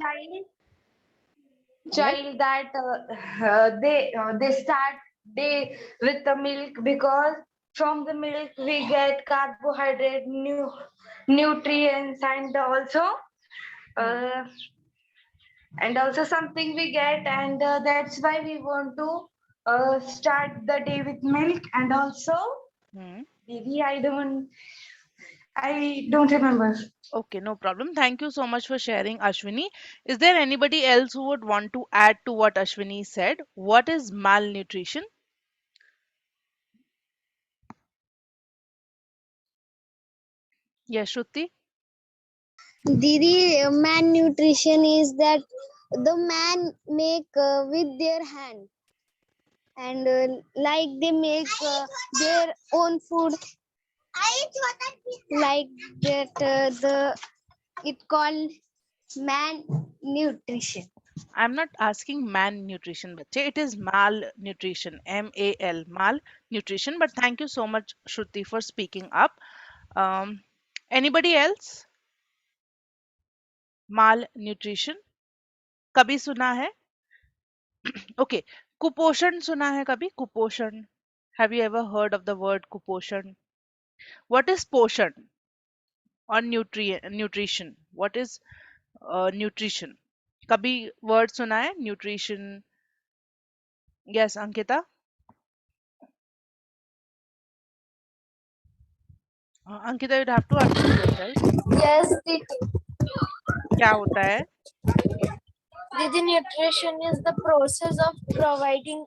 child Yes. child that they start day with the milk, because from the milk we get carbohydrate, nutrients, Hmm. uh, and also something we get, and that's why we want to start the day with milk. And also, Hmm. Didi, I don't remember. Okay, no problem. Thank you so much for sharing, Ashwini. Is there anybody else who would want to add to what Ashwini said? What is malnutrition? Yes, Shruti? Didi, malnutrition is that the man make with their hand, and like they make their own food, like that the it called malnutrition. I'm not asking man nutrition, but it is malnutrition, MAL, malnutrition. But thank you so much, Shruti, for speaking up. Um, Anybody else? Malnutrition? कभी सुना है? Okay, कुपोषण सुना है कभी? कुपोषण. Have you ever heard of the word कुपोषण? What is पोषण or nutrition? What is nutrition? कभी word सुना है? Nutrition. Yes, Ankita? Ankita, you'd have to unmute yourself. Yes, Didi. क्या होता है? Didi, nutrition is the process of providing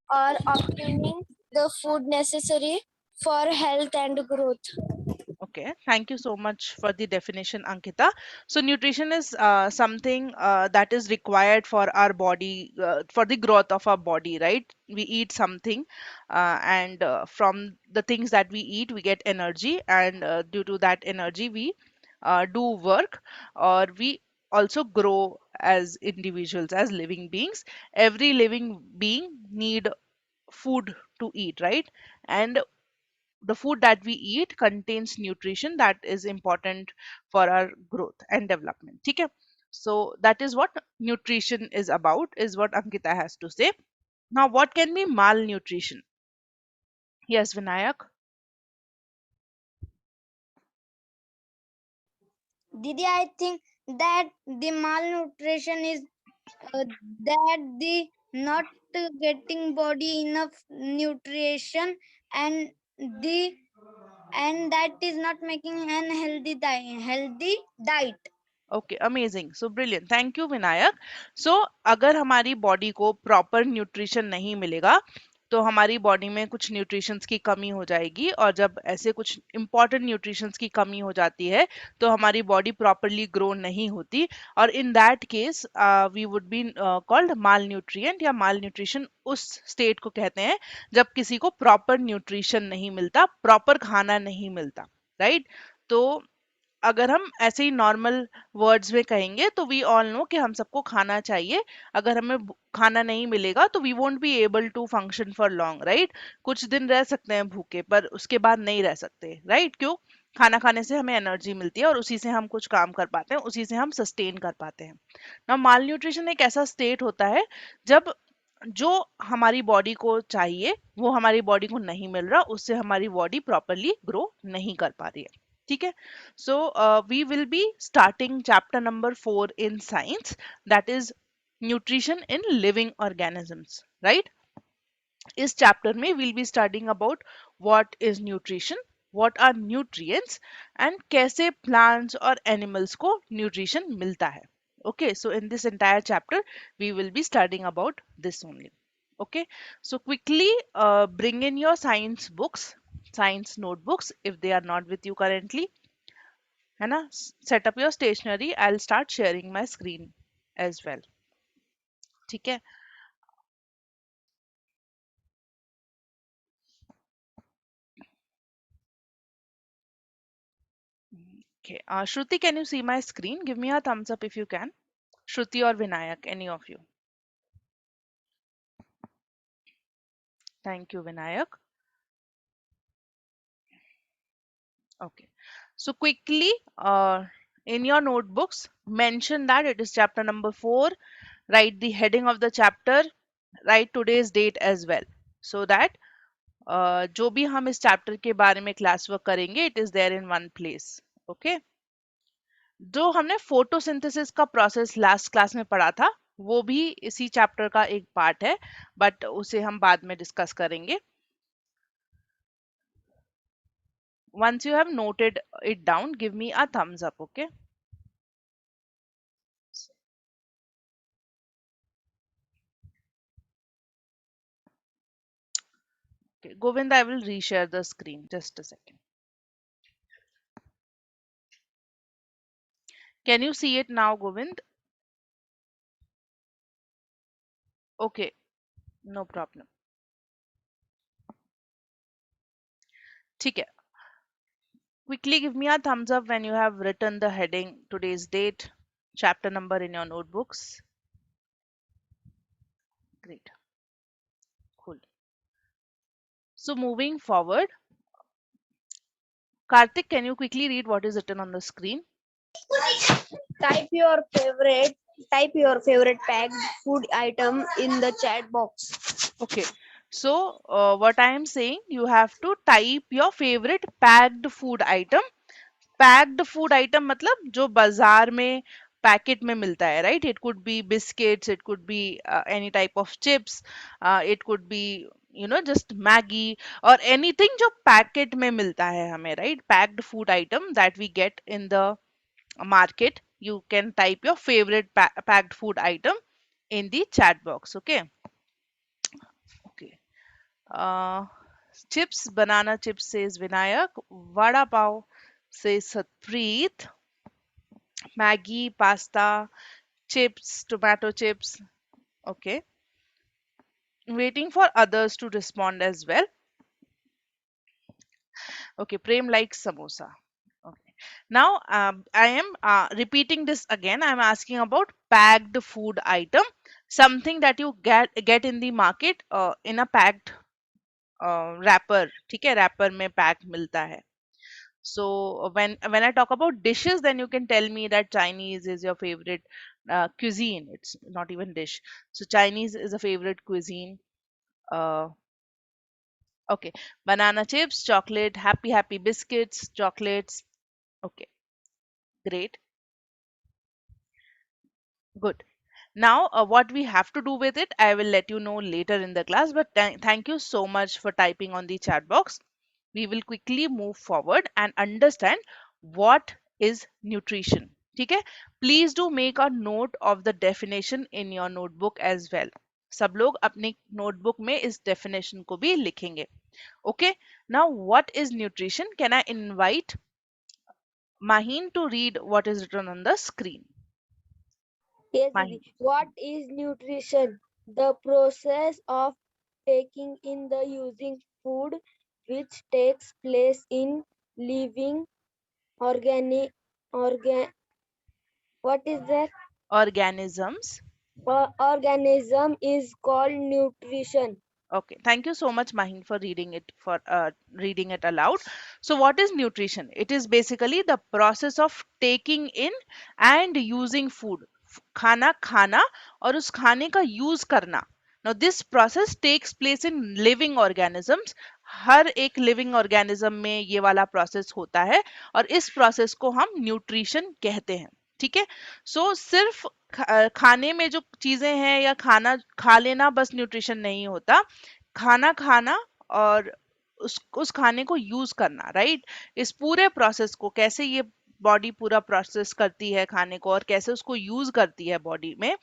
or obtaining the food necessary for health and growth. Okay, thank you so much for the definition, Ankita. So, nutrition is something that is required for our body, for the growth of our body, right? We eat something, and from the things that we eat, we get energy, and due to that energy, we do work, or we also grow as individuals, as living beings. Every living being need food to eat, right? And the food that we eat contains nutrition that is important for our growth and development. Okay, so that is what nutrition is about, is what Ankita has to say. Now, what can be malnutrition? Yes, Vinayak. Didi, I think that the malnutrition is that the not getting body enough nutrition, and the and that is not making an healthy diet. Okay, amazing, so brilliant, thank you Vinayak. So अगर हमारी body को proper nutrition नहीं मिलेगा, तो हमारी body में कुछ nutritions की कमी हो जाएगी, और जब ऐसे कुछ इंपॉर्टेंट न्यूट्रिशंस की कमी हो जाती है, तो हमारी बॉडी प्रॉपरली ग्रो नहीं होती, और in that case we would be called malnutrient, या माल न्यूट्रिशन उस स्टेट को कहते हैं जब किसी को प्रॉपर न्यूट्रिशन नहीं मिलता, प्रॉपर खाना नहीं मिलता, राइट? तो अगर हम ऐसे ही नॉर्मल वर्ड्स में कहेंगे, तो वी ऑल नो कि हम सबको खाना चाहिए. अगर हमें खाना नहीं मिलेगा, तो we won't be able to function for long, right? कुछ दिन रह सकते हैं भूखे, पर उसके बाद नहीं रह सकते, राइट? क्यों? खाना खाने से हमें एनर्जी मिलती है, और उसी से हम कुछ काम कर पाते हैं, उसी से हम सस्टेन कर पाते हैं. ना, माल न्यूट्रिशन एक ऐसा स्टेट होता है जब जो हमारी बॉडी को चाहिए वो हमारी बॉडी को नहीं मिल रहा, उससे हमारी बॉडी प्रॉपरली ग्रो नहीं कर पा रही है. ठीक है, so we will be starting chapter number 4 in science, that is nutrition in living organisms, right? इस चैप्टर में we'll be studying about what is nutrition, what are nutrients, and कैसे plants और animals को nutrition मिलता है. Okay, so in this entire chapter we will be studying about this only. Okay, so quickly bring in your science books, science notebooks if they are not with you currently, है ना? Set up your stationery. I'll start sharing my screen as well. ठीक है? Okay, Shruti, can you see my screen? Give me a thumbs up if you can. Shruti or Vinayak, any of you. Thank you, Vinayak. Okay. So quickly, in your notebooks, mention that it is chapter number 4. Write the heading of the chapter, write today's date as well, so that जो भी हम इस chapter के बारे में class work करेंगे it is there in one place. Okay. जो हमने फोटोसिंथेसिस का प्रोसेस लास्ट क्लास में पढ़ा था वो भी इसी चैप्टर का एक पार्ट है, बट उसे हम बाद में डिस्कस करेंगे. Once you have noted it down, give me a thumbs up, okay? Okay, Govind, I will reshare the screen. Just a second. Can you see it now, Govind? Okay, no problem. ठीक है. Quickly give me a thumbs up when you have written the heading, today's date, chapter number in your notebooks. Great. Cool. So moving forward, Karthik, can you quickly read what is written on the screen? Type your favorite packed food item in the chat box. Okay. So what I am saying, you have to type your favorite packed food item. Packed food item मतलब जो बाजार में packet में मिलता है, right? It could be biscuits, it could be any type of chips, it could be just Maggi और anything जो packet में मिलता है हमें, right? Packed food item that we get in the market. You can type your favorite packed food item in the chat box. Okay. Okay. Chips, banana chips says Vinayak. Vada pav says Satpreet. Maggie, pasta, chips, tomato chips. Okay. Waiting for others to respond as well. Okay. Prem likes samosa. Okay. Now I am repeating this again. I'm asking about packed food item, something that you get in the market in a packed wrapper. ठीक है, wrapper में pack मिलता है. So when I talk about dishes, then you can tell me that Chinese is your favorite cuisine. It's not even dish. So Chinese is a favorite cuisine. Uh, okay, banana chips, chocolate, happy biscuits, chocolates. Okay, great, good. Now, what we have to do with it, I will let you know later in the class. But thank you so much for typing on the chat box. We will quickly move forward and understand what is nutrition. ठीक है? Please do make a note of the definition in your notebook as well. सब लोग अपनी notebook में इस definition को भी लिखेंगे. Okay? Now, what is nutrition? Can I invite Maheen to read what is written on the screen? Yes, Maheen. Didi. What is nutrition? The process of taking in the using food which takes place in living organic what is that? Organisms. Organism is called nutrition. Okay, thank you so much, Maheen, for reading it aloud. So, what is nutrition? It is basically the process of taking in and using food. खाना खाना और उस खाने का use करना. Now, this process takes place in living organisms. हर एक living organism में ये वाला process होता है और इस process को हम nutrition कहते हैं. ठीक है? सो सिर्फ खाने में जो चीजें हैं या खाना खा लेना बस न्यूट्रिशन नहीं होता. खाना खाना और उस खाने को यूज करना, राइट? इस पूरे प्रोसेस को कैसे ये बॉडी पूरा प्रोसेस करती है खाने को और कैसे उसको यूज करती है बॉडी में,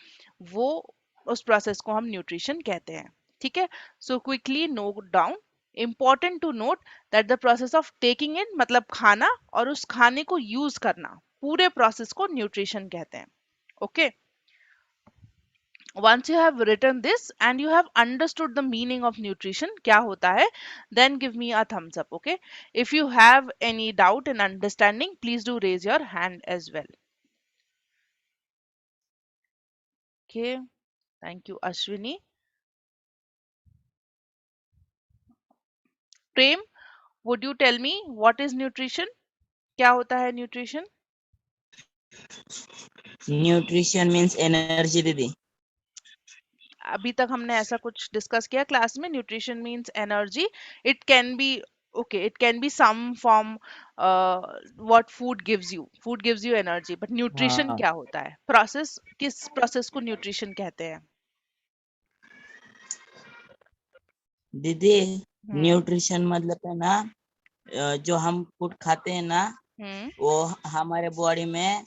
वो उस प्रोसेस को हम न्यूट्रिशन कहते हैं. ठीक है? So quickly note down. important to note that the process of taking in मतलब खाना और उस खाने को यूज करना, पूरे प्रोसेस को न्यूट्रिशन कहते हैं. Okay. Once you have written this and you have understood the meaning of nutrition क्या होता है, then give me a thumbs up. Okay. If you have any doubt in understanding, please do raise your hand as well. Okay. Thank you, Ashwini. Prem, would you tell me what is nutrition? क्या होता है nutrition? Nutrition means energy दीदी। अभी तक हमने ऐसा कुछ discuss किया क्लास में? Nutrition means energy. It can be okay, it can be some form what food gives you energy, but nutrition हाँ क्या होता है? प्रोसेस, किस प्रोसेस को न्यूट्रिशन कहते हैं? दीदी, हम्म न्यूट्रिशन मतलब है ना, जो हम फूड खाते हैं ना, हम्म वो हमारे बॉडी में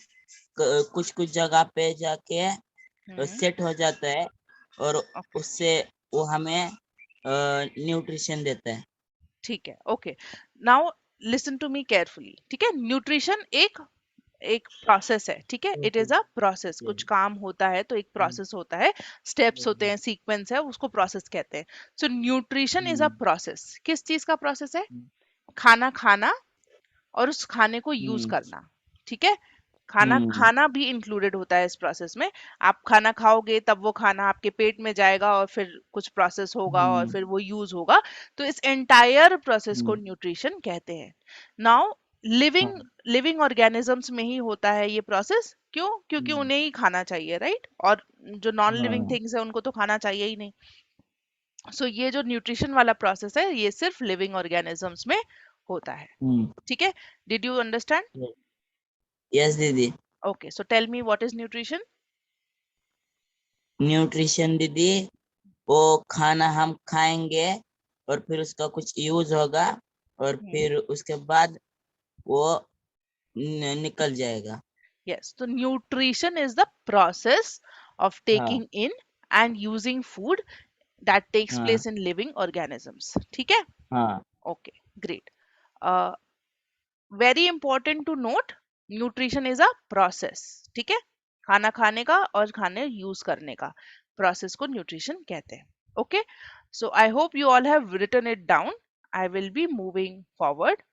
कुछ कुछ जगह पे जाके हम्म सेट हो जाता है, और ओके, उससे वो हमें न्यूट्रिशन देता है। ठीक है, okay. Now listen to me carefully, ठीक है? न्यूट्रिशन एक एक प्रोसेस है, ठीक है? It is a process. कुछ काम होता है तो एक प्रोसेस होता है, स्टेप्स होते हैं, सीक्वेंस है, उसको प्रोसेस कहते हैं। सो न्यूट्रिशन इज अ प्रोसेस। किस चीज का प्रोसेस है? खाना खाना और उस खाने को यूज करना, ठीक है? खाना खाना भी इंक्लूडेड होता है इस प्रोसेस में। आप खाना खाओगे तब वो खाना आपके पेट में जाएगा और फिर कुछ प्रोसेस होगा और फिर वो यूज होगा। तो इस एंटायर प्रोसेस को न्यूट्रिशन कहते हैं। नाउ लिविंग लिविंग ऑर्गेनिजम्स में ही होता है ये प्रोसेस। क्यों? क्योंकि उन्हें ही खाना चाहिए, राइट? और जो नॉन लिविंग थिंग्स है उनको तो खाना चाहिए ही नहीं। सो ये जो न्यूट्रिशन वाला प्रोसेस है ये सिर्फ लिविंग ऑर्गेनिजम्स में होता है, ठीक है? Did you understand? यस दीदी। Okay, so tell me what is nutrition? Nutrition दीदी, वो खाना हम खाएंगे और फिर उसका कुछ यूज होगा, और फिर उसके बाद वो निकल जाएगा। Yes, so nutrition is the process of हाँ taking in and using food that takes हाँ place in living organisms. ठीक है? हाँ Okay, great. Uh, very important to note, nutrition is a process. ठीक है? खाना खाने का और खाने यूज करने का प्रोसेस को न्यूट्रिशन कहते हैं। Okay, so I hope you all have written it down. I will be moving forward.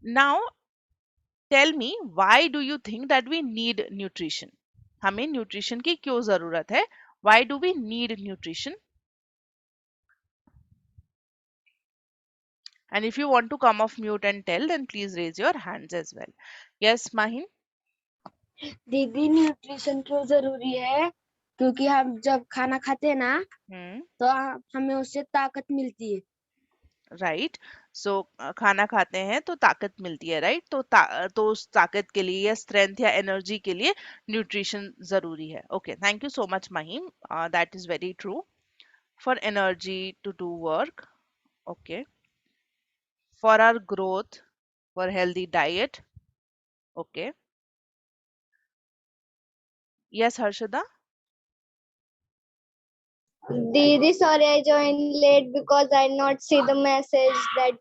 Now tell me, why do you think that we need nutrition? हमें न्यूट्रिशन की क्यों जरूरत है? Why do we need nutrition? And if you want to come off mute and tell, then please raise your hands as well. Yes, Mahin? दीदी nutrition क्यों जरूरी है? क्योंकि हम जब खाना खाते हैं ना Hmm. तो हमें उससे ताकत मिलती है। राइट, सो खाना खाते हैं तो ताकत मिलती है, राइट? तो उस ताकत के लिए या स्ट्रेंथ या एनर्जी के लिए न्यूट्रिशन जरूरी है। Okay, thank you so much Mahim, that is very true. For energy to do work, okay, for our growth, for healthy diet. Okay. Yes, Harshada? Didi, sorry, I joined late because I not see the message that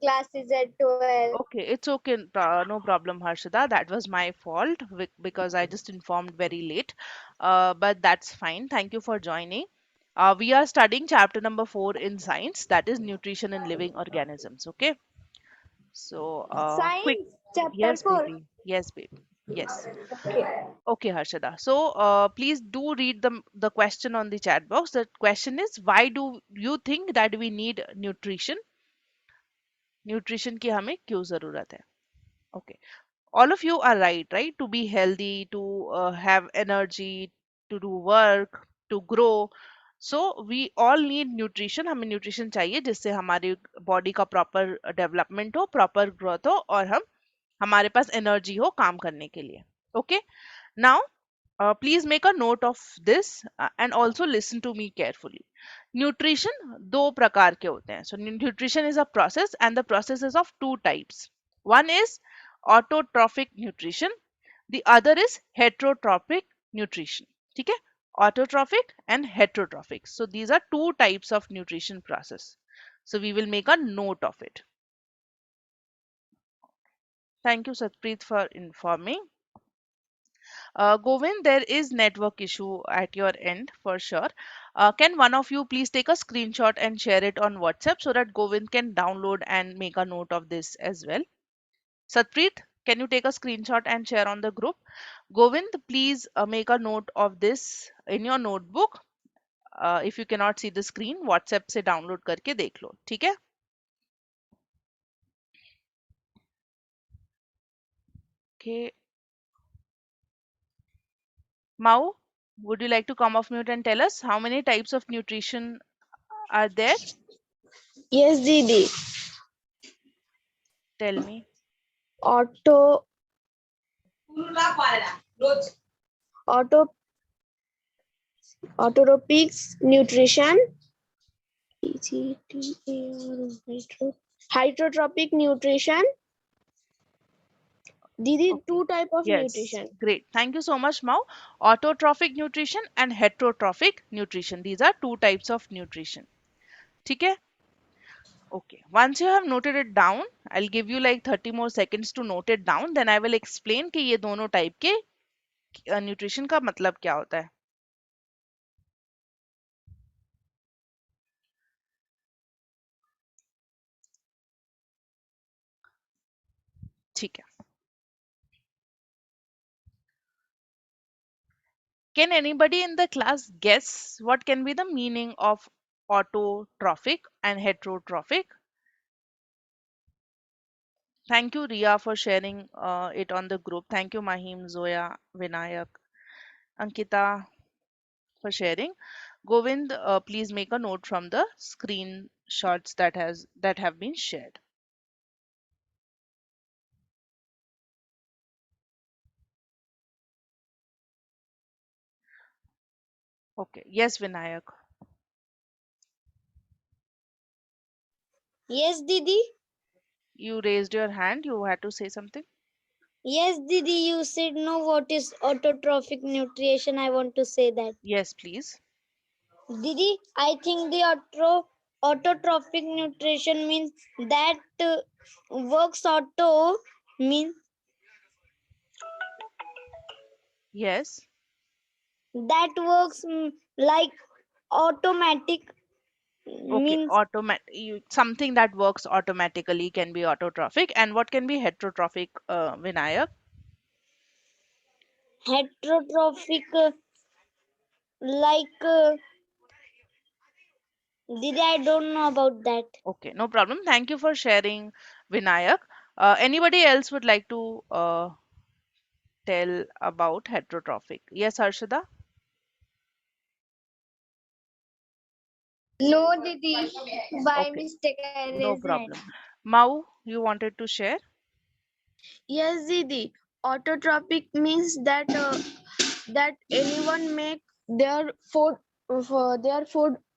class is at 12. Okay, it's okay. No problem, Harshada. That was my fault because I just informed very late. But that's fine. Thank you for joining. We are studying chapter number 4 in science, that is nutrition in living organisms. Okay. So, quick. Science, chapter Yes, 4. baby. Yes, baby. Yes. Okay. Okay, Harshada. So, please do read the question on the chat box. The question is, why do you think that we need nutrition? Nutrition की हमें क्यों जरूरत है? Okay. All of you are right? To be healthy, to have energy, to do work, to grow. So we all need nutrition. हमें nutrition चाहिए जिससे हमारी body का proper development हो, proper growth हो और हमारे पास energy हो काम करने के लिए. Okay. Now, please make a note of this and also listen to me carefully. Nutrition दो प्रकार के होते हैं. So nutrition is a process and the process is of two types. One is autotrophic nutrition. The other is heterotrophic nutrition. ठीक है? Autotrophic and heterotrophic. So these are two types of nutrition process. So we will make a note of it. Thank you, Satpreet, for informing. Govind, there is network issue at your end for sure. Can one of you please take a screenshot and share it on WhatsApp so that Govind can download and make a note of this as well? Satpreet, can you take a screenshot and share on the group? Govind, please make a note of this in your notebook. If you cannot see the screen, WhatsApp से download करके देख लो, ठीक है? Okay. Mau, would you like to come off mute and tell us how many types of nutrition are there? Yes, Didi. Tell me. Auto, auto, autotropics nutrition. Hydrotropic nutrition. Didi, Okay. two type of Yes, nutrition. great. Thank you so much, Mau. Autotrophic nutrition and heterotrophic nutrition. These are two types of nutrition. ठीक है? Okay. Once you have noted it down, I'll give you like 30 more seconds to note it down. Then I will explain कि ये दोनों type के nutrition का मतलब क्या होता है. ठीक है. Can anybody in the class guess what can be the meaning of autotrophic and heterotrophic? Thank you, Ria, for sharing it on the group. Thank you, Mahim, Zoya, Vinayak, Ankita, for sharing. Govind, please make a note from the screenshots that have been shared. Okay. Yes, Vinayak. Yes, Didi. You raised your hand. You had to say something. Yes, Didi, you said no. What is autotrophic nutrition? I want to say that. Yes, please. Didi, I think the autotrophic nutrition means that works auto means Yes. that works like automatic Okay. means Something that works automatically can be autotrophic. And what can be heterotrophic, Vinayak? heterotrophic like Didi, I don't know about that. Okay, no problem. Thank you for sharing, Vinayak. Anybody else would like to tell about heterotrophic? Yes, Harshada? No, Didi. By Okay, mistake, I no raised hand. problem. Mau, you wanted to share? Yes, Didi. Autotropic means that anyone make their food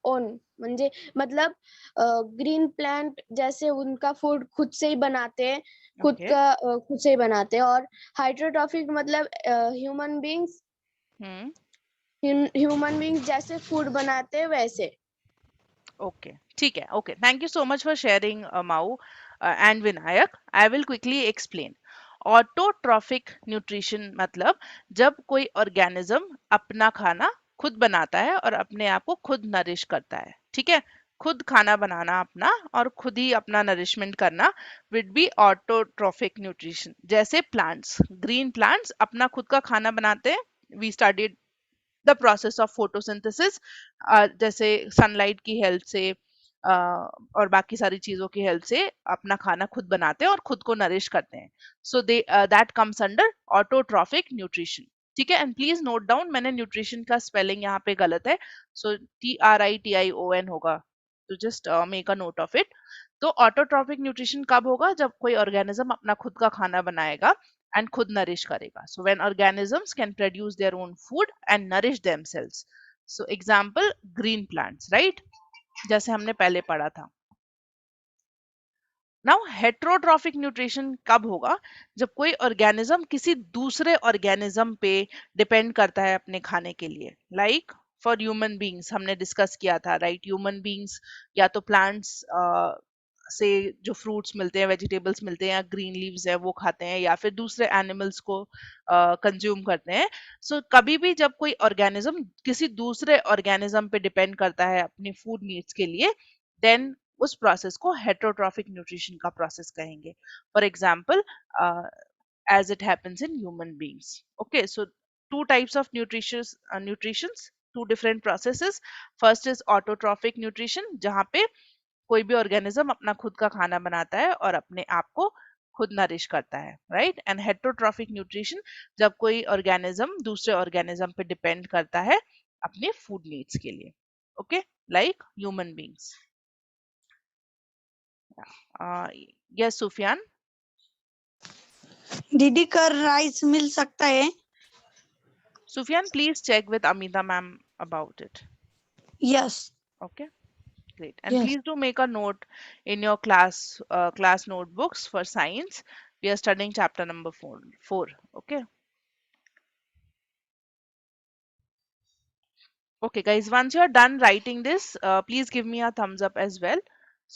own. म्हणजे मतलब green plant जैसे उनका food खुद से ही बनाते हैं, Okay. खुद से ही बनाते हैं. और हाइड्रोट्रॉफिक मतलब Hmm. ह्यूमन बींग्स जैसे फूड बनाते हैं वैसे. Okay. ठीक है. Okay. Thank you so much for sharing, Mau and Vinayak. I will quickly explain. Autotrophic nutrition मतलब जब कोई organism अपना खाना खुद बनाता है और अपने आप को खुद नरिश करता है. ठीक है? खुद खाना बनाना अपना और खुद ही अपना नरिशमेंट करना विड बी ऑटोट्रॉफिक न्यूट्रिशन. जैसे प्लांट्स, ग्रीन प्लांट्स अपना खुद का खाना बनाते हैं. We studied the process of photosynthesis. जैसे सनलाइट की हेल्प से और बाकी सारी चीजों की हेल्प से अपना खाना खुद बनाते हैं और खुद को नरिश करते हैं. So they that comes under autotrophic nutrition. ठीक है? एंड प्लीज नोट डाउन, मैंने न्यूट्रिशन का स्पेलिंग यहाँ पे गलत है. सो TRITION होगा. तो just make a note of it. तो ऑटोट्रॉफिक न्यूट्रिशन कब होगा? जब कोई ऑर्गेनिज्म अपना खुद का खाना बनाएगा and khud nourish karega. So when organisms can produce their own food and nourish themselves. So example, green plants, right? जैसे हमने पहले पढ़ा था. Now heterotrophic nutrition कब होगा? जब कोई organism किसी दूसरे organism पे depend करता है अपने खाने के लिए. Like for human beings हमने discuss किया था, right? Human beings या तो plants से जो फ्रूट्स मिलते हैं, वेजिटेबल्स मिलते हैं या ग्रीन लीव्स है वो खाते हैं या फिर दूसरे एनिमल्स को कंज्यूम करते हैं. सो कभी भी जब कोई ऑर्गेनिज्म किसी दूसरे ऑर्गेनिज्म पे डिपेंड करता है अपनी फूड नीड्स के लिए, देन उस प्रोसेस को हेटरोट्रॉफिक न्यूट्रिशन का प्रोसेस कहेंगे. For example, as it happens in human beings. Okay, so two types of nutritions, two different processes. First is autotrophic nutrition, जहाँ पे कोई भी ऑर्गेनिज्म अपना खुद का खाना बनाता है और अपने आप को खुद नरिश करता है, राइट। एंड हेट्रोट्रॉफिक न्यूट्रिशन जब कोई ऑर्गेनिज्म दूसरे ऑर्गेनिज्म पे डिपेंड करता है अपने फूड नीड्स के लिए, okay, like human beings. Yes Sufiyan. दीदी कर राइस मिल सकता है? Sufiyan please check with Amita ma'am about it. Yes. Okay, great. And Yes. please do make a note in your class notebooks for science. We are studying chapter number 4. Okay. Okay, guys. Once you are done writing this, please give me a thumbs up as well,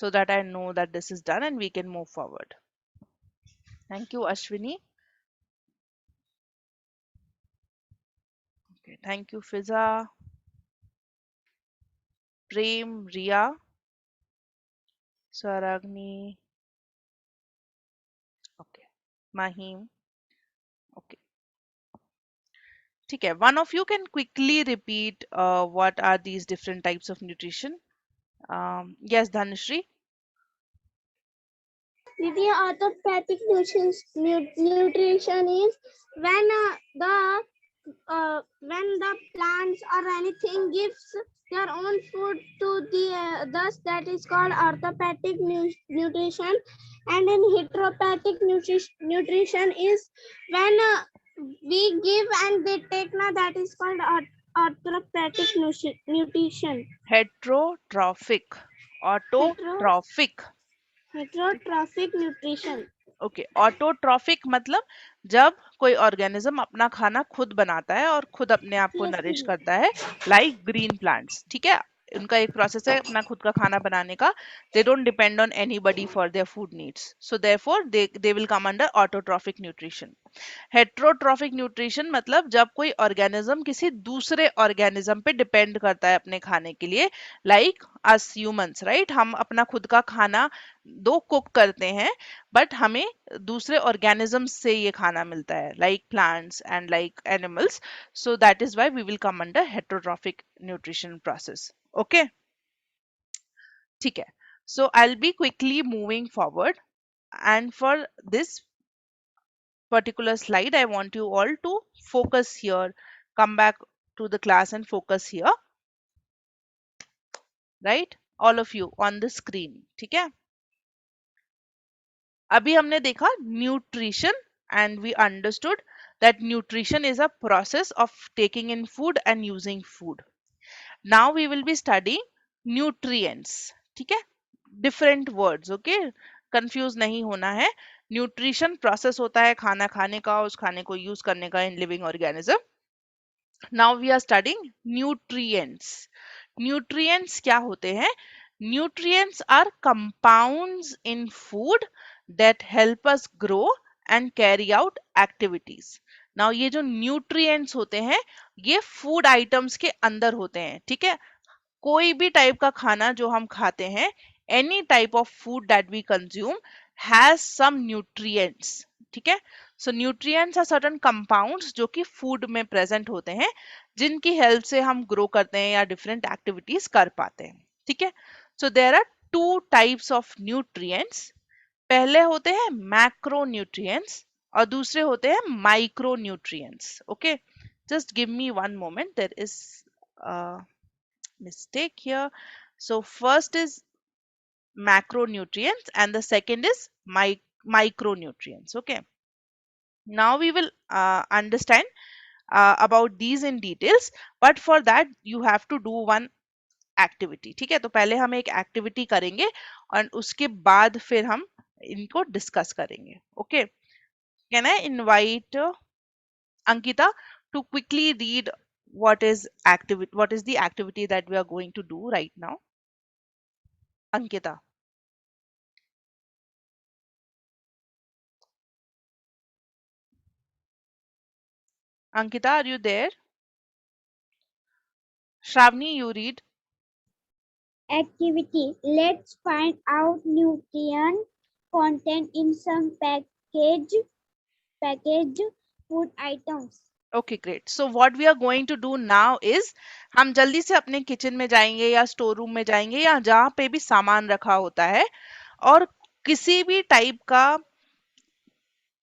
so that I know that this is done and we can move forward. Thank you, Ashwini. Okay. Thank you, Fiza, Prem, Ria, Saragni. Okay, Mahim. Okay. ठीक है, one of you can quickly repeat what are these different types of nutrition. Yes, Dhanashri. Didi, orthopathic nutrition is when the plants or anything gives their own food to the others, that is called orthopathic nutrition. And in heteropathic nutrition is when we give and they take, now that is called orthopathic nutrition. Heterotrophic. Autotrophic. Heterotrophic nutrition. Okay, autotrophic मतलब जब कोई organism अपना खाना खुद बनाता है और खुद अपने आप को नरिश करता है, लाइक ग्रीन प्लांट्स, ठीक है। उनका एक प्रोसेस है अपना खुद का खाना बनाने का. They don't depend on anybody for their food needs, so therefore they will come under autotrophic nutrition. Heterotrophic nutrition मतलब जब कोई ऑर्गेनिज्म किसी दूसरे ऑर्गेनिज्म पे डिपेंड करता है अपने खाने के लिए, लाइक अस ह्यूमंस, राइट. हम अपना खुद का खाना दो कुक करते हैं, बट हमें दूसरे ऑर्गेनिजम्स से ये खाना मिलता है, like plants and like animals. So that is why we will come under heterotrophic nutrition process. Okay, ठीक है. So I will be quickly moving forward, and for this particular slide I want you all to focus here, come back to the class and focus here, right, all of you on the screen. ठीक है, अभी हमने देखा nutrition and we understood that nutrition is a process of taking in food and using food. Now we will be studying nutrients. ठीक है, different words. Okay, confuse नहीं होना है. न्यूट्रिशन प्रोसेस होता है खाना खाने का, उस खाने को यूज करने का in living organism. Now we are studying nutrients. Nutrients क्या होते हैं? Nutrients are compounds in food that help us grow and carry out activities. Now ये जो न्यूट्रिएंट्स होते हैं ये फूड आइटम्स के अंदर होते हैं. ठीक है, कोई भी टाइप का खाना जो हम खाते हैं, any type of food that we consume has some nutrients. ठीक है, so nutrients are certain compounds जो कि food में present होते हैं, जिनकी help से हम grow करते हैं या different activities कर पाते हैं. ठीक है, so there are two types of nutrients. पहले होते हैं macronutrients और दूसरे होते हैं micronutrients. Okay, just give me one moment, there is a mistake here. So first is macronutrients and the second is micronutrients. Okay, now we will understand about these in details, but for that you have to do one activity. ठीक है, तो पहले हम एक activity करेंगे और उसके बाद फिर हम इनको डिस्कस करेंगे. Okay, can I invite Ankita to quickly read what is the activity that we are going to do right now? Ankita. Ankita, are you there? Shravani, you read. Activity. Let's find out nutrient content in some packaged food items. Okay, great. So what we are going to do now is हम जल्दी से अपने kitchen में जाएंगे या store room में जाएंगे या जहाँ पे भी सामान रखा होता है और किसी भी टाइप का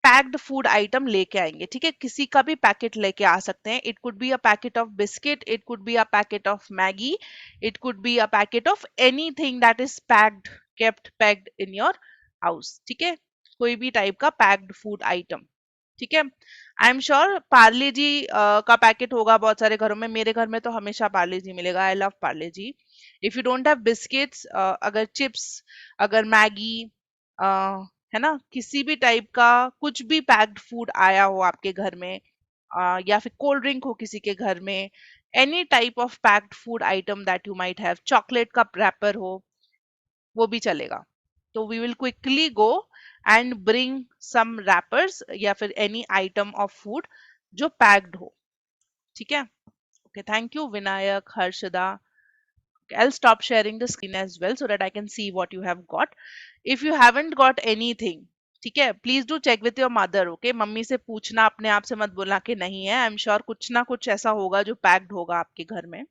पैक्ड फूड आइटम लेके आएंगे, ठीक है, किसी का भी पैकेट लेके आ सकते हैं. It could be a packet of biscuit, it could be a packet of Maggi, it could be a packet of anything that is packed, kept packed in your house, ठीक है, कोई भी टाइप का packed food item, ठीक है. I am sure Parle जी का packet होगा बहुत सारे घरों में. मेरे घर में तो हमेशा पार्ले जी मिलेगा. I love Parle G. If you don't have biscuits, अगर चिप्स, अगर मैगी, है ना, किसी भी टाइप का कुछ भी पैक्ड फूड आया हो आपके घर में, या फिर कोल्ड ड्रिंक हो किसी के घर में, any type of packed food item that you might have, chocolate का रैपर हो, वो भी चलेगा. तो we will quickly go and bring some wrappers या फिर एनी आइटम ऑफ फूड जो पैक्ड हो, ठीक है. Okay, thank you Vinayak, Harshada. I'll stop sharing the screen as well so that I can see what you have got. If you haven't got anything, ठीक है, please do check with your mother. Okay, मम्मी से पूछना, अपने आप से मत बोलना कि नहीं है. आई एम श्योर कुछ ना कुछ ऐसा होगा जो पैक्ड होगा आपके घर में.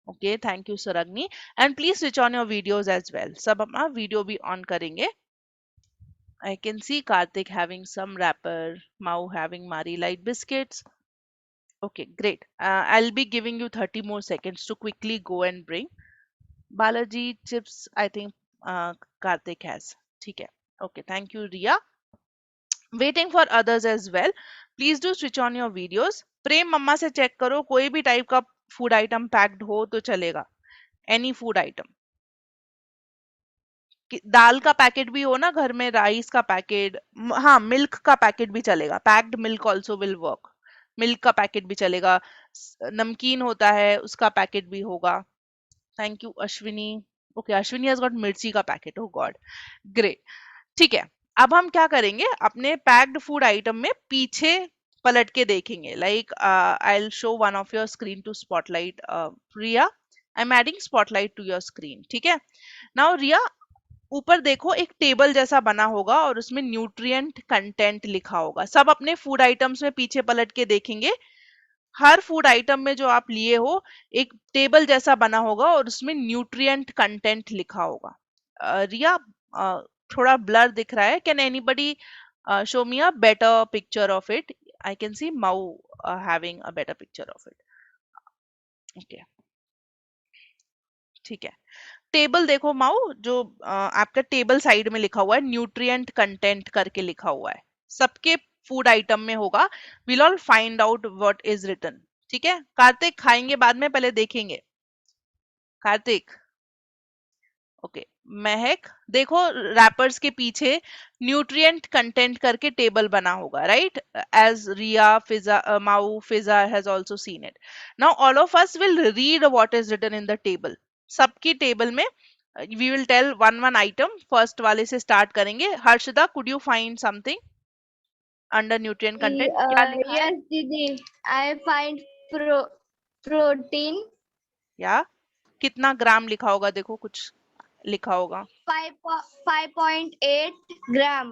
Okay, thank you Sargani. And please switch on your videos as well. सब अपना वीडियो भी ऑन करेंगे. I can see Karthik having some wrapper, Mau having Marie Light biscuits. Okay, great. I'll be giving you 30 more seconds to quickly go and bring. Balaji chips, I think Karthik has. Okay. Okay, thank you, Ria. Waiting for others as well. Please do switch on your videos. प्रेम मम्मा से check करो, कोई भी type का food item packed हो तो चलेगा. Any food item. दाल का packet भी हो ना घर में, राइस का पैकेट, हाँ मिल्क का पैकेट भी चलेगा. Packed milk also will work. Milk का पैकेट भी चलेगा. नमकीन होता है उसका पैकेट भी होगा. Thank you Ashwini. Okay, Ashwini has got मिर्ची का पैकेट. ओ गॉड, ग्रेट. ठीक है, अब हम क्या करेंगे, अपने पैक्ड फूड आइटम में पीछे पलट के देखेंगे. Like I will show one of your screen to spotlight. Riya, I am adding spotlight to your screen. ठीक है, नाउ रिया, ऊपर देखो एक टेबल जैसा बना होगा और उसमें न्यूट्रिएंट कंटेंट लिखा होगा. सब अपने फूड आइटम्स में पीछे पलट के देखेंगे. हर फूड आइटम में जो आप लिए हो एक टेबल जैसा बना होगा और उसमें न्यूट्रिएंट कंटेंट लिखा होगा. रिया, थोड़ा ब्लर दिख रहा है. Can anybody show me a better picture of it? I can see Mau having a better picture of it. Okay, ठीक है. टेबल देखो माऊ, जो आपका टेबल साइड में लिखा हुआ है न्यूट्रिएंट कंटेंट करके लिखा हुआ है, सबके फूड आइटम में होगा. Will all find out what is written. ठीक है, कार्तिक खाएंगे बाद में, पहले देखेंगे. कार्तिक, ओके. महक, देखो रैपर्स के पीछे न्यूट्रिएंट कंटेंट करके टेबल बना होगा, right? As Riya, Fiza, Mau, Fiza has also seen it. Now all of us will read what is written in the table. सबकी टेबल में we will tell one one item. First वाले से स्टार्ट करेंगे. Harshada, could you find something under nutrient content? क्या लिखा है? Yes, Didi. I find protein या कितना ग्राम लिखा होगा? देखो कुछ लिखा होगा. 5.8 gram.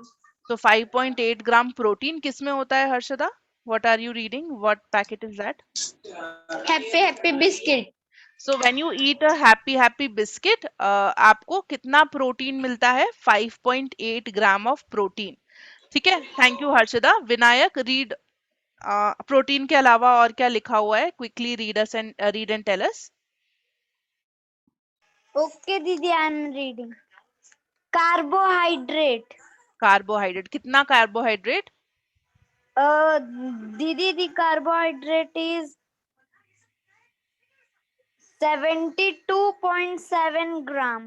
तो 5.8 ग्राम प्रोटीन किस में होता है Harshada? What are you reading? What packet is that? Happy biscuit. So when you eat a happy biscuit, आपको कितना प्रोटीन मिलता है? 5.8 ग्राम ऑफ प्रोटीन. ठीक है, thank you Harshada. Vinayak, read protein के अलावा और क्या लिखा हुआ है? Quickly read and tell us. Okay, Didi, I am reading. Carbohydrate. Carbohydrate, कितना carbohydrate? Didi, the carbohydrate is 72.7 gram.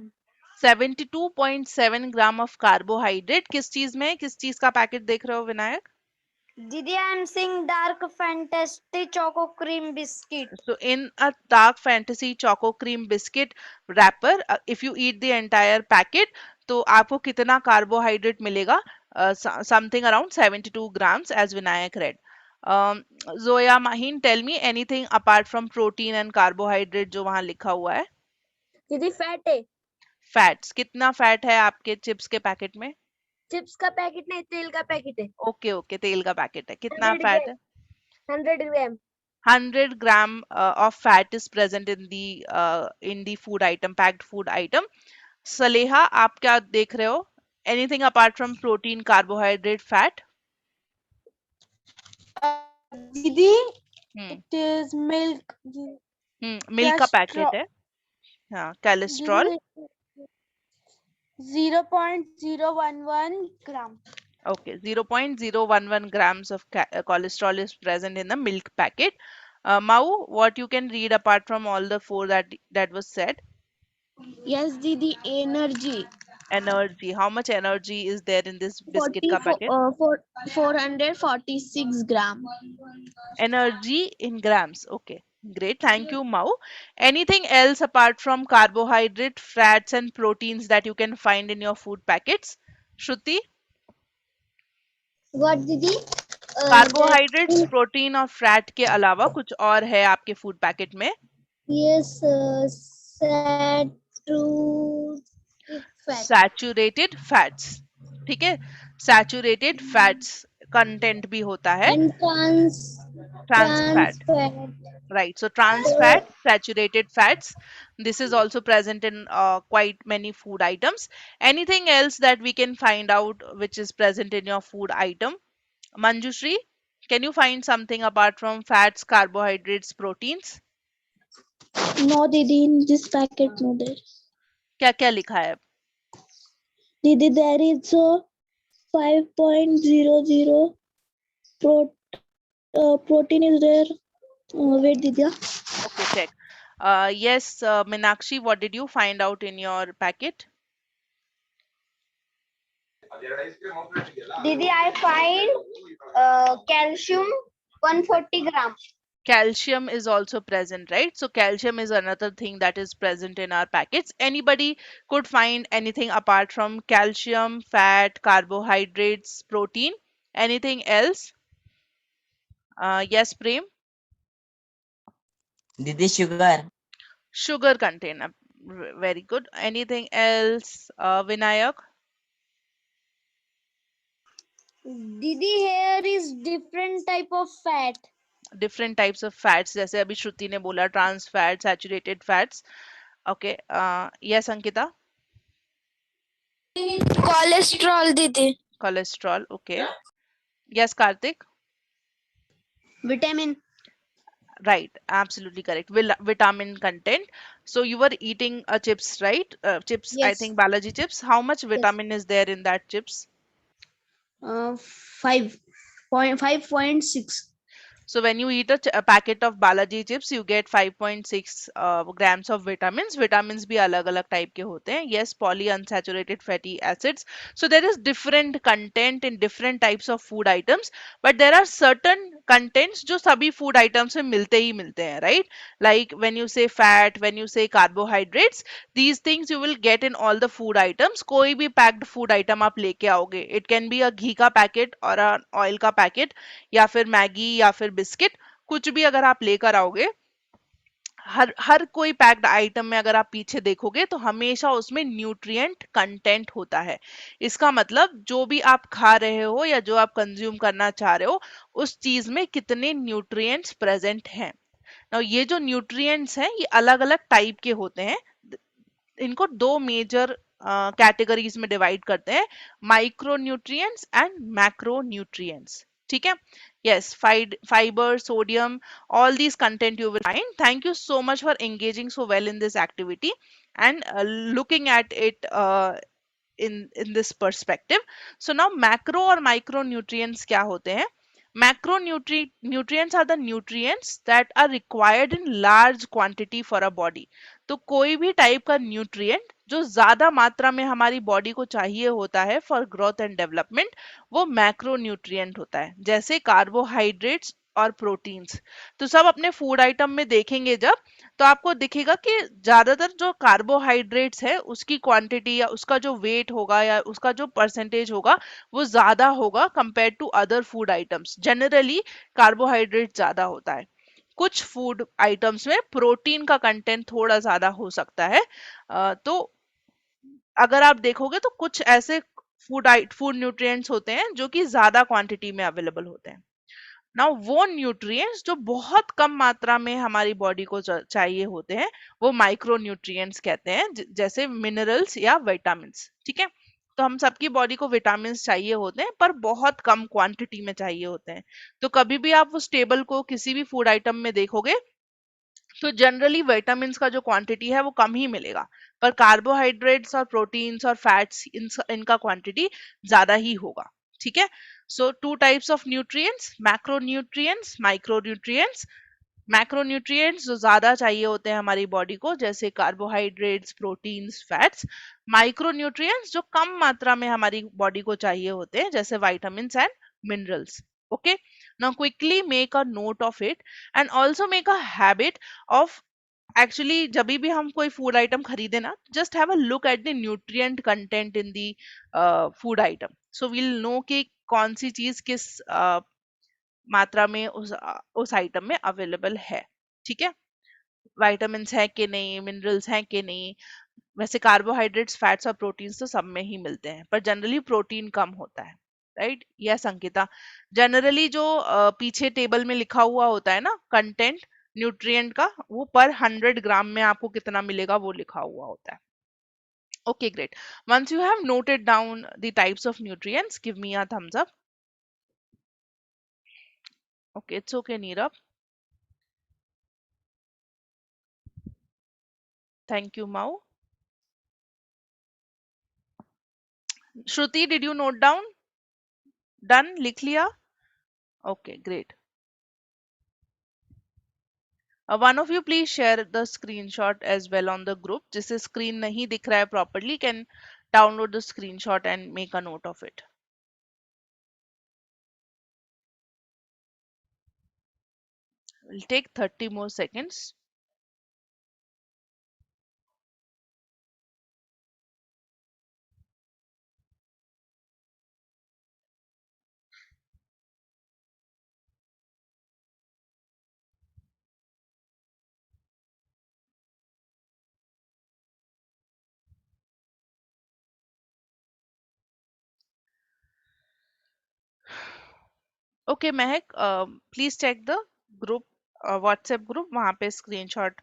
72.7 gram of carbohydrate. किस चीज में, किस चीज का पैकेट देख रहे हो Vinayak? Didi, I am seeing dark fantasy choco cream biscuit. So in a dark fantasy choco cream biscuit wrapper, if you eat the entire packet, तो आपको कितना कार्बोहाइड्रेट मिलेगा? Something around 72 grams as Vinayak read. Zoya Mahin, tell me anything apart from protein and carbohydrate जो वहाँ लिखा हुआ है. दीदी फैट है. फैट्स, कितना फैट है आपके चिप्स के पैकेट में? चिप्स का पैकेट नहीं, तेल का पैकेट है. ओके ओके, तेल का पैकेट है. कितना 100 फैट है? 100 ग्राम. 100 gram of fat is present in the food item, packed food item. Saleha, आप क्या देख रहे हो? Anything apart from protein, carbohydrate, fat? दीदी हम्म it is milk. मिल्क का पैकेट है, हाँ, कोलेस्ट्रॉल, दीदी 0.011 gram. okay, 0.011 grams of cholesterol is present in the milk packet. Mau, what you can read apart from all the four that was said? Yes, Didi, energy. Energy. How much energy is there in this biscuit ka packet? 446 gram. Energy in grams. Okay, great. Thank you, Mau. Anything else apart from carbohydrate, fats, and proteins that you can find in your food packets? Shruti, What, Didi? Carbohydrates, protein और fat के अलावा कुछ और है आपके food packet में? Yes, fat. Saturated fats, ठीक है, सैचुरेटेड फैट्स कंटेंट भी होता है, And trans fat, fat. right? So trans fat, saturated fats, this is also present in quite many food items. Anything else that we can find out which is present in your food item? Manjushri, can you find something apart from fats, carbohydrates, proteins? No, Didi, in this packet, no there. क्या क्या लिखा है? Didi, there is a 5.00 protein is there. Wait, Didi. Okay, check. Yes, Minakshi, what did you find out in your packet? Didi, I find calcium 140 grams. Calcium is also present, right? So calcium is another thing that is present in our packets. Anybody could find anything apart from calcium, fat, carbohydrates, protein? Anything else? Yes, Prem? Didi, sugar. Sugar container. Very good. Anything else? Vinayak? Didi, here is different type of fat. Different types of fats, जैसे अभी श्रुति ने बोला, trans fat, saturated fats. Okay. Yes, Ankita? Cholesterol, Didi. Cholesterol. Okay. Yes, Karthik? Vitamin. Right, absolutely correct. Vitamin content. So you were eating chips, right? Chips, I Yes. think Balaji chips. How much vitamin is there in that chips? 5.6. So when you eat a packet of Balaji chips, you get 5.6 grams of vitamins. Vitamins भी अलग-अलग type के होते हैं. Yes, polyunsaturated fatty acids. So there is different content in different types of food items, but there are certain contents जो सभी food items में मिलते ही मिलते हैं, right? Like when you say fat, when you say carbohydrates, these things you will get in all the food items. कोई भी packed food item आप लेके आओगे. It can be a घी का packet or an oil का packet, या फिर Maggi या फिर बिस्किट, कुछ भी अगर आप लेकर आओगे, हर हर कोई पैक्ड आइटम में अगर आप पीछे देखोगे तो हमेशा उसमें न्यूट्रिएंट कंटेंट होता है. इसका मतलब जो भी आप खा रहे हो या जो आप कंज्यूम करना चाह रहे हो, उस चीज में कितने न्यूट्रिएंट्स प्रेजेंट हैं. नाउ ये जो न्यूट्रिएंट्स हैं ये अलग अलग टाइप के होते हैं. इनको दो मेजर कैटेगरीज में डिवाइड करते हैं, micro nutrients and macro nutrients. ठीक है? Yes, fiber, sodium, all these content you will find. Thank you so much for engaging so well in this activity and looking at it in this perspective. So now macro और micro nutrients क्या होते हैं? Macro nutrients are the nutrients that are required in large quantity for a body. तो कोई भी type का nutrient जो ज्यादा मात्रा में हमारी बॉडी को चाहिए होता है फॉर ग्रोथ एंड डेवलपमेंट, वो मैक्रो न्यूट्रिएंट होता है. जैसे कार्बोहाइड्रेट्स और प्रोटीन्स, तो सब अपने फूड आइटम में देखेंगे जब, तो आपको दिखेगा कि ज्यादातर जो कार्बोहाइड्रेट्स है उसकी क्वांटिटी या उसका जो वेट होगा या उसका जो परसेंटेज होगा वो ज्यादा होगा compare to other food items. Generally carbohydrate ज्यादा होता है. कुछ फूड आइटम्स में प्रोटीन का कंटेंट थोड़ा ज्यादा हो सकता है. तो अगर आप देखोगे तो कुछ ऐसे फूड न्यूट्रिएंट्स होते हैं जो कि ज्यादा क्वांटिटी में अवेलेबल होते हैं. नाउ वो न्यूट्रिएंट्स जो बहुत कम मात्रा में हमारी बॉडी को चाहिए होते हैं वो माइक्रो न्यूट्रिएंट्स कहते हैं, जैसे मिनरल्स या विटामिन्स. ठीक है? तो हम सबकी बॉडी को विटामिन चाहिए होते हैं पर बहुत कम क्वांटिटी में चाहिए होते हैं। तो कभी भी आप उस टेबल को किसी भी फूड आइटम में देखोगे तो जनरली विटामिन का जो क्वांटिटी है वो कम ही मिलेगा, पर कार्बोहाइड्रेट्स और प्रोटीन्स और फैट्स इनका क्वांटिटी ज्यादा ही होगा। ठीक है। So two types of nutrients, macronutrients, micronutrients. Macronutrients जो ज्यादा चाहिए होते हैं हमारी बॉडी को, जैसे कार्बोहाइड्रेट्स, प्रोटीन्स, फैट्स। माइक्रोन्यूट्रिएंट्स जो कम मात्रा में हमारी बॉडी को चाहिए होते हैं, जैसे vitamin and minerals. Okay, now quickly make a note of it and also make a habit of actually जब भी हम कोई फूड आइटम खरीदे ना, just have a look at the nutrient content in the food item, so we'll know कि कौन सी चीज किस मात्रा में उस आइटम में अवेलेबल है। ठीक है, विटामिन है कि नहीं, मिनरल्स हैं कि नहीं। वैसे कार्बोहाइड्रेट्स, फैट्स और प्रोटीन्स तो सब में ही मिलते हैं, पर जनरली प्रोटीन कम होता है। Right, yes Ankita. जनरली जो पीछे टेबल में लिखा हुआ होता है ना कंटेंट न्यूट्रिएंट का, वो पर 100 ग्राम में आपको कितना मिलेगा वो लिखा हुआ होता है। Okay, great. Once you have noted down the types of nutrients, give me a thumbs up. Okay, it's okay, Neerab. Thank you, Mau. Shruti, did you note down? Done? लिख लिया? Okay, great. One of you please share the screenshot as well on the group. जिसे screen नहीं दिख रहा है properly can download the screenshot and make a note of it. Will take 30 more seconds. Okay, Mehak, please check the group, WhatsApp group. वहाँ पे screenshot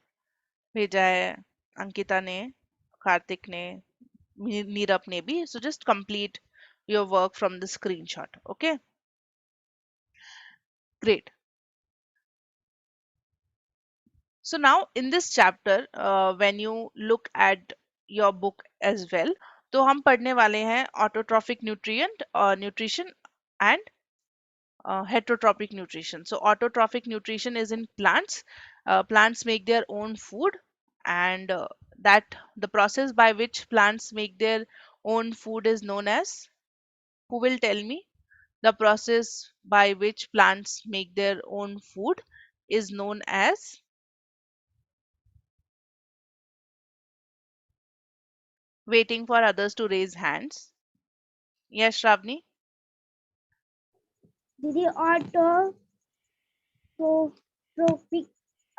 भेजा है अंकिता ने, कार्तिक ने, नीरब ने भी. So just complete your work from the screenshot. Okay, great. So now in this chapter, when you look at your book as well, तो हम पढ़ने वाले हैं autotrophic nutrition and heterotrophic nutrition. So autotrophic nutrition is in plants. Plants make their own food, and that the process by which plants make their own food is known as, who will tell me? The process by which plants make their own food is known as, waiting for others to raise hands. Yes, Shravani? Didi, autotrophic.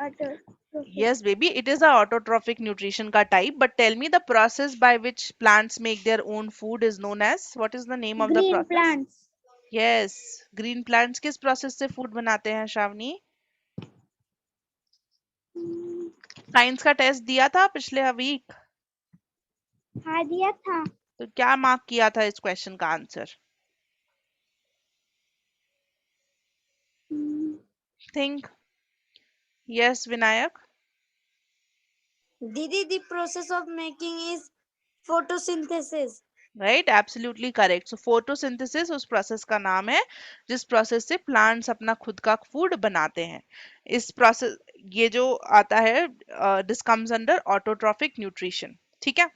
Autotrophic. Yes, baby, it is a autotrophic nutrition ka type. But tell me, the process by which plants make their own food is known as, what is the name of the Green process? plants. Yes, green plants किस process से food बनाते हैं Shravani? Science का test दिया था पिछले week? हाँ दिया था. तो क्या मार्क किया था इस क्वेश्चन का answer? Think. Yes Vinayak? Didi, the process of making is photosynthesis. Right, absolutely correct. So photosynthesis उस प्रोसेस का नाम है जिस प्रोसेस से प्लांट्स अपना खुद का फूड बनाते हैं. इस प्रोसेस, ये जो आता है, this comes under autotrophic nutrition. ठीक है.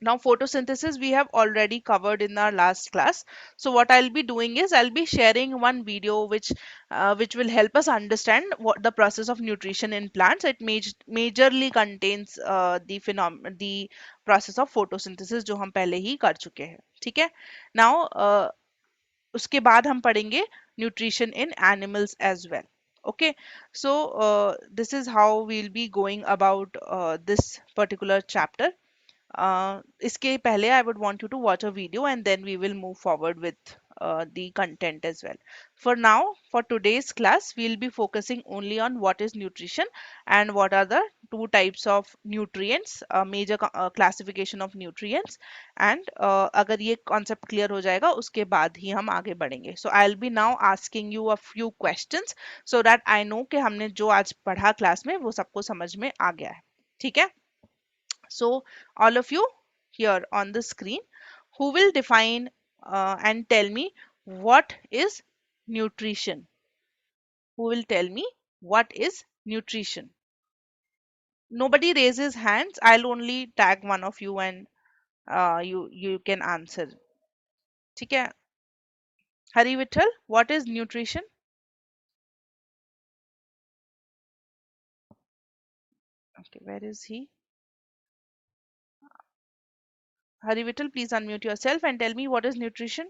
Now photosynthesis we have already covered in our last class. So what I'll be doing is I'll be sharing one video which will help us understand what the process of nutrition in plants. It majorly contains the process of photosynthesis जो हम पहले ही कर चुके हैं. ठीक है. Now उसके बाद हम पढ़ेंगे nutrition in animals as well. Okay, so this is how we'll be going about this particular chapter. इसके पहले I would want you to watch a video and then we will move forward with the content as well. For now, for today's class, we'll be focusing only on what is nutrition and what are the two types of nutrients, major classification of nutrients, and अगर ये concept clear हो जाएगा उसके बाद ही हम आगे बढ़ेंगे. So I'll be now asking you a few questions so that I know कि हमने जो आज पढ़ा क्लास में वो सबको समझ में आ गया है. ठीक है? So all of you here on the screen, who will define and tell me what is nutrition? Who will tell me what is nutrition? Nobody raises hands. I'll only tag one of you and you can answer. ठीक है? Hari Vittal, what is nutrition? Okay, where is he? Hari Vittal, please unmute yourself and tell me what is nutrition.